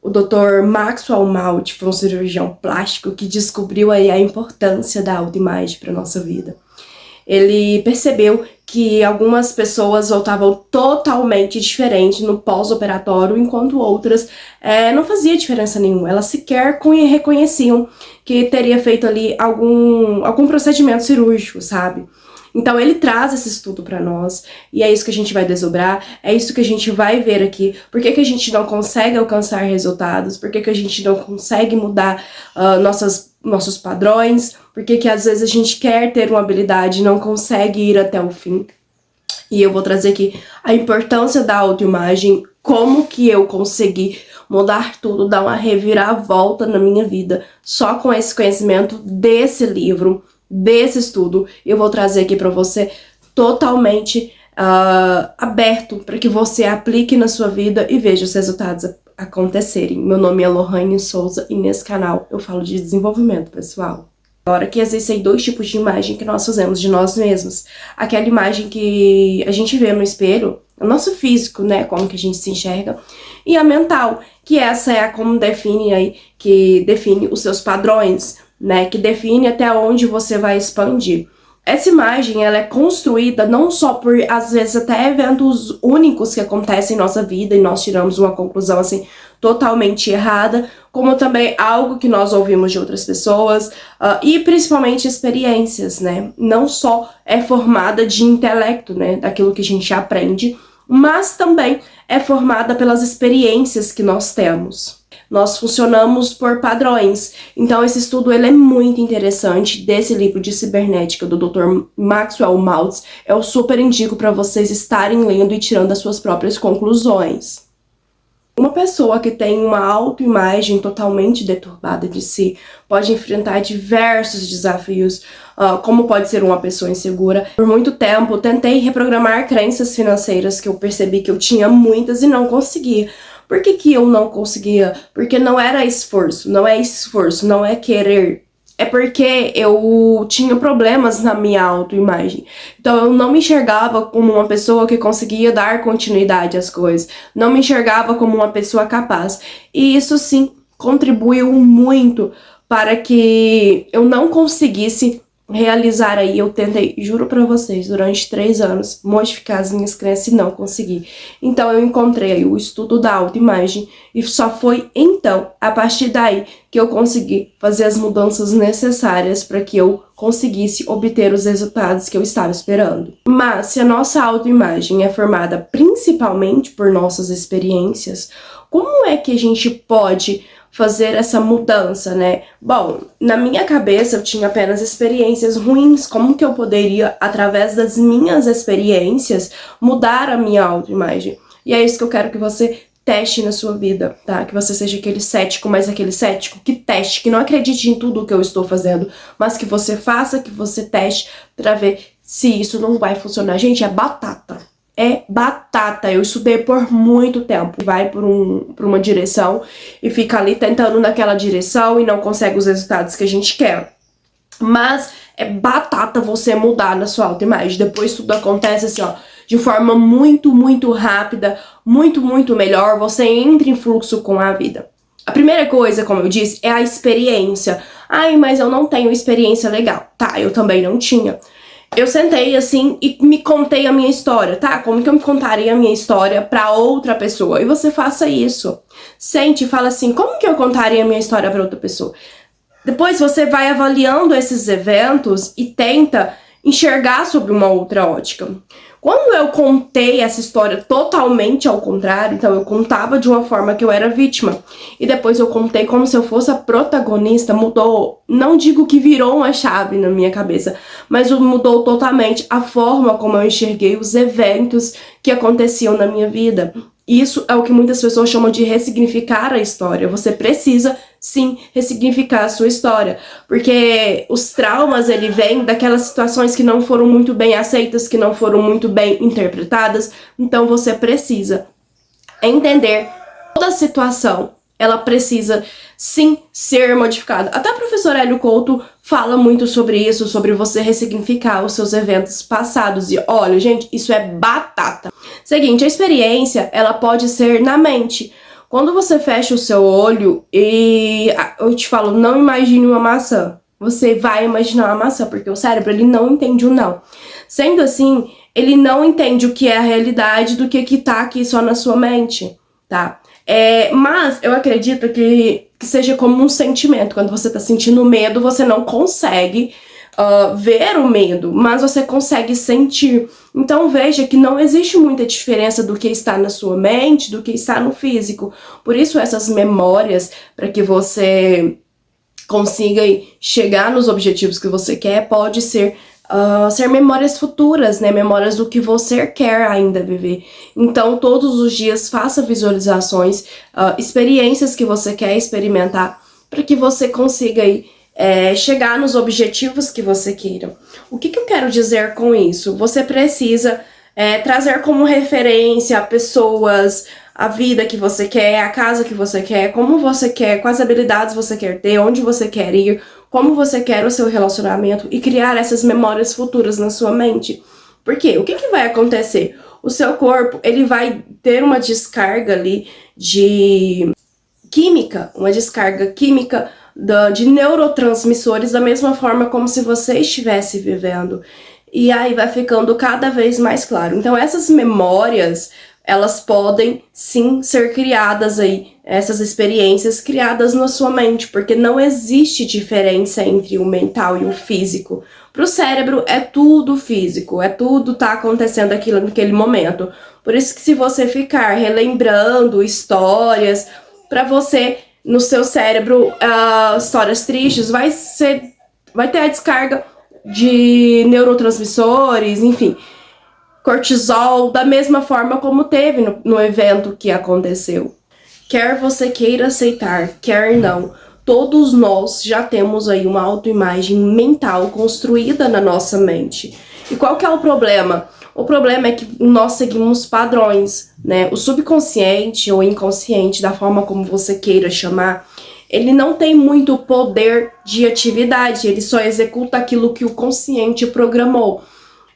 O Dr. Maxwell Maltz foi um cirurgião plástico que descobriu aí a importância da autoimagem para nossa vida. Ele percebeu que algumas pessoas voltavam totalmente diferentes no pós-operatório, enquanto outras não fazia diferença nenhuma. Elas sequer reconheciam que teria feito ali algum procedimento cirúrgico, sabe? Então ele traz esse estudo para nós, e é isso que a gente vai desdobrar, é isso que a gente vai ver aqui. Por que que a gente não consegue alcançar resultados? Por que que a gente não consegue mudar nossos padrões? Por que que às vezes a gente quer ter uma habilidade e não consegue ir até o fim? E eu vou trazer aqui a importância da autoimagem, como que eu consegui mudar tudo, dar uma reviravolta na minha vida, só com esse conhecimento desse livro, desse estudo. Eu vou trazer aqui para você totalmente aberto para que você aplique na sua vida e veja os resultados acontecerem. Meu nome é Lohane Souza e nesse canal eu falo de desenvolvimento pessoal. Agora que existem dois tipos de imagem que nós fazemos de nós mesmos. Aquela imagem que a gente vê no espelho, o nosso físico, né, como que a gente se enxerga, e a mental, que essa é a como define aí, que define os seus padrões, né, que define até onde você vai expandir. Essa imagem, ela é construída não só por, às vezes, até eventos únicos que acontecem em nossa vida e nós tiramos uma conclusão, assim, totalmente errada, como também algo que nós ouvimos de outras pessoas e principalmente experiências, né? Não só é formada de intelecto, né, daquilo que a gente aprende, mas também é formada pelas experiências que nós temos. Nós funcionamos por padrões. Então esse estudo ele é muito interessante, desse livro de cibernética do Dr. Maxwell Maltz. Eu super indico para vocês estarem lendo e tirando as suas próprias conclusões. Uma pessoa que tem uma autoimagem totalmente deturbada de si pode enfrentar diversos desafios, como pode ser uma pessoa insegura. Por muito tempo tentei reprogramar crenças financeiras que eu percebi que eu tinha muitas e não conseguia. Por que que eu não conseguia? Porque não era esforço, não é querer. É porque eu tinha problemas na minha autoimagem. Então eu não me enxergava como uma pessoa que conseguia dar continuidade às coisas. Não me enxergava como uma pessoa capaz. E isso sim contribuiu muito para que eu não conseguisse realizar aí. Eu tentei, juro pra vocês, durante 3 anos, modificar as minhas crenças e não consegui. Então eu encontrei aí o estudo da autoimagem e só foi então, a partir daí, que eu consegui fazer as mudanças necessárias para que eu conseguisse obter os resultados que eu estava esperando. Mas se a nossa autoimagem é formada principalmente por nossas experiências, como é que a gente pode fazer essa mudança, né? Bom, na minha cabeça eu tinha apenas experiências ruins. Como que eu poderia, através das minhas experiências, mudar a minha autoimagem? E é isso que eu quero que você teste na sua vida, tá? Que você seja aquele cético, mas aquele cético que teste, que não acredite em tudo o que eu estou fazendo, mas que você faça, que você teste pra ver se isso não vai funcionar. Gente, é batata. É batata. Eu estudei por muito tempo. Vai por uma direção e fica ali tentando naquela direção e não consegue os resultados que a gente quer. Mas é batata você mudar na sua autoimagem. Depois tudo acontece assim, ó, de forma muito, muito rápida, muito, muito melhor. Você entra em fluxo com a vida. A primeira coisa, como eu disse, é a experiência. Ai, mas eu não tenho experiência legal. Tá, eu também não tinha. Eu sentei assim e me contei a minha história, tá? Como que eu me contaria a minha história pra outra pessoa? E você faça isso. Sente e fala assim, como que eu contaria a minha história pra outra pessoa? Depois você vai avaliando esses eventos e tenta enxergar sobre uma outra ótica. Quando eu contei essa história totalmente ao contrário, então eu contava de uma forma que eu era vítima, e depois eu contei como se eu fosse a protagonista, mudou, não digo que virou uma chave na minha cabeça, mas mudou totalmente a forma como eu enxerguei os eventos que aconteciam na minha vida. Isso é o que muitas pessoas chamam de ressignificar a história. Você precisa, sim, ressignificar a sua história. Porque os traumas, ele vem daquelas situações que não foram muito bem aceitas, que não foram muito bem interpretadas. Então você precisa entender toda a situação. Ela precisa, sim, ser modificada. Até a professora Hélio Couto fala muito sobre isso, sobre você ressignificar os seus eventos passados. E olha, gente, isso é batata. Seguinte, a experiência, ela pode ser na mente. Quando você fecha o seu olho e eu te falo, não imagine uma maçã, você vai imaginar uma maçã, porque o cérebro, ele não entende o não. Sendo assim, ele não entende o que é a realidade do que tá aqui só na sua mente, tá? Mas eu acredito que seja como um sentimento. Quando você tá sentindo medo, você não consegue ver o medo, mas você consegue sentir. Então veja que não existe muita diferença do que está na sua mente, do que está no físico. Por isso essas memórias, para que você consiga chegar nos objetivos que você quer, pode ser memórias futuras, né? Memórias do que você quer ainda viver. Então, todos os dias faça visualizações, experiências que você quer experimentar, para que você consiga chegar nos objetivos que você queira. O que eu quero dizer com isso? Você precisa trazer como referência pessoas, a vida que você quer, a casa que você quer, como você quer, quais habilidades você quer ter, onde você quer ir, como você quer o seu relacionamento e criar essas memórias futuras na sua mente. Por quê? O que vai acontecer? O seu corpo, ele vai ter uma descarga ali de química, uma descarga química de neurotransmissores, da mesma forma como se você estivesse vivendo. E aí vai ficando cada vez mais claro. Então essas memórias, elas podem sim ser criadas essas experiências criadas na sua mente, porque não existe diferença entre o mental e o físico. Para o cérebro é tudo físico, tudo tá acontecendo aquilo naquele momento. Por isso que se você ficar relembrando histórias, para você, no seu cérebro, histórias tristes, vai ter a descarga de neurotransmissores, enfim, cortisol, da mesma forma como teve no evento que aconteceu. Quer você queira aceitar, quer não, todos nós já temos aí uma autoimagem mental construída na nossa mente. E qual que é o problema? O problema é que nós seguimos padrões, né? O subconsciente ou inconsciente, da forma como você queira chamar, ele não tem muito poder de atividade, ele só executa aquilo que o consciente programou.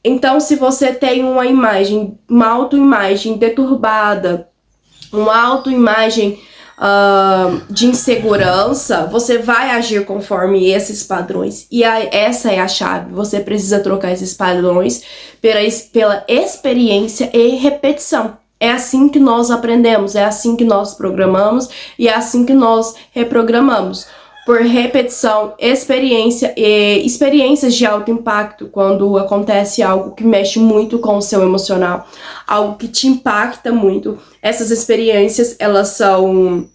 Então, se você tem uma autoimagem deturbada, uma autoimagem de insegurança, você vai agir conforme esses padrões. E essa é a chave. Você precisa trocar esses padrões pela experiência e repetição. É assim que nós aprendemos, é assim que nós programamos e é assim que nós reprogramamos. Por repetição, experiência e experiências de alto impacto, quando acontece algo que mexe muito com o seu emocional, algo que te impacta muito. Essas experiências, elas são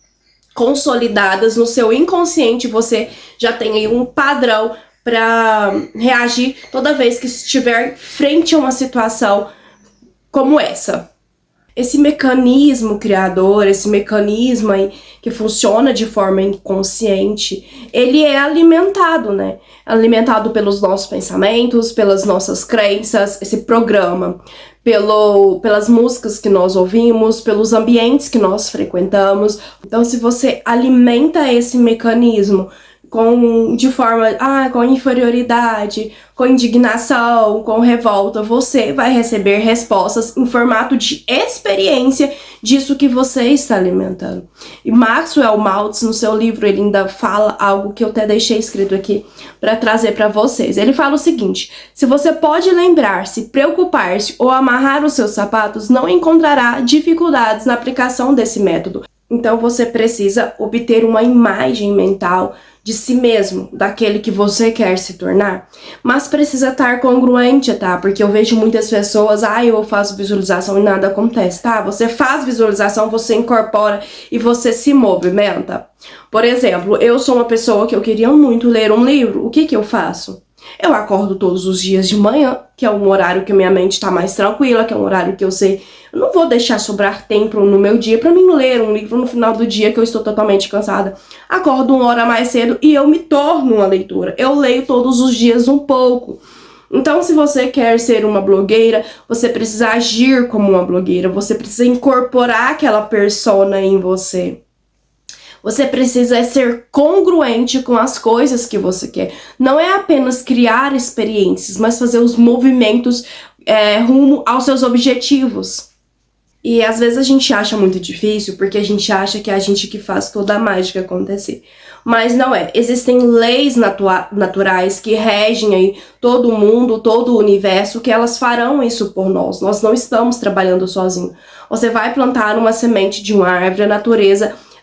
consolidadas no seu inconsciente, você já tem aí um padrão para reagir toda vez que estiver frente a uma situação como essa. Esse mecanismo criador, esse mecanismo aí que funciona de forma inconsciente, ele é alimentado, né? Alimentado pelos nossos pensamentos, pelas nossas crenças, esse programa, pelas músicas que nós ouvimos, pelos ambientes que nós frequentamos. Então, se você alimenta esse mecanismo de forma com inferioridade, com indignação, com revolta, você vai receber respostas em formato de experiência disso que você está alimentando. E Maxwell Maltz, no seu livro, ele ainda fala algo que eu até deixei escrito aqui para trazer para vocês. Ele fala o seguinte: se você pode lembrar-se, preocupar-se ou amarrar os seus sapatos, não encontrará dificuldades na aplicação desse método. Então você precisa obter uma imagem mental de si mesmo, daquele que você quer se tornar, mas precisa estar congruente, tá? Porque eu vejo muitas pessoas, eu faço visualização e nada acontece, tá? Você faz visualização, você incorpora e você se movimenta. Por exemplo, eu sou uma pessoa que eu queria muito ler um livro. O que eu faço? Eu acordo todos os dias de manhã, que é um horário que minha mente está mais tranquila, que é um horário que eu sei, eu não vou deixar sobrar tempo no meu dia para mim ler um livro no final do dia que eu estou totalmente cansada. Acordo uma hora mais cedo e eu me torno uma leitora. Eu leio todos os dias um pouco. Então, se você quer ser uma blogueira, você precisa agir como uma blogueira, você precisa incorporar aquela persona em você. Você precisa ser congruente com as coisas que você quer. Não é apenas criar experiências, mas fazer os movimentos rumo aos seus objetivos. E às vezes a gente acha muito difícil porque a gente acha que é a gente que faz toda a mágica acontecer. Mas não é. Existem leis naturais que regem aí todo o mundo, todo o universo, que elas farão isso por nós. Nós não estamos trabalhando sozinhos. Você vai plantar uma semente de uma árvore,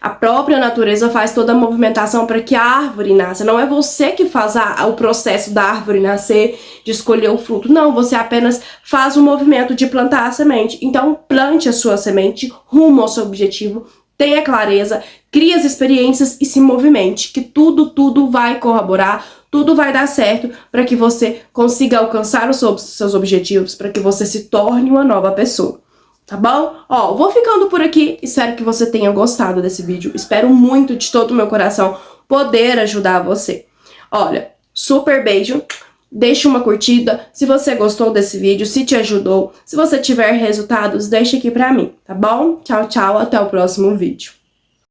a própria natureza faz toda a movimentação para que a árvore nasça. Não é você que faz o processo da árvore nascer, de escolher o fruto. Não, você apenas faz o movimento de plantar a semente. Então, plante a sua semente rumo ao seu objetivo, tenha clareza, crie as experiências e se movimente, que tudo vai corroborar, tudo vai dar certo para que você consiga alcançar os seus objetivos, para que você se torne uma nova pessoa. Tá bom? Ó, vou ficando por aqui, espero que você tenha gostado desse vídeo, espero muito de todo o meu coração poder ajudar você. Olha, super beijo, deixa uma curtida, se você gostou desse vídeo, se te ajudou, se você tiver resultados, deixa aqui pra mim, tá bom? Tchau, tchau, até o próximo vídeo.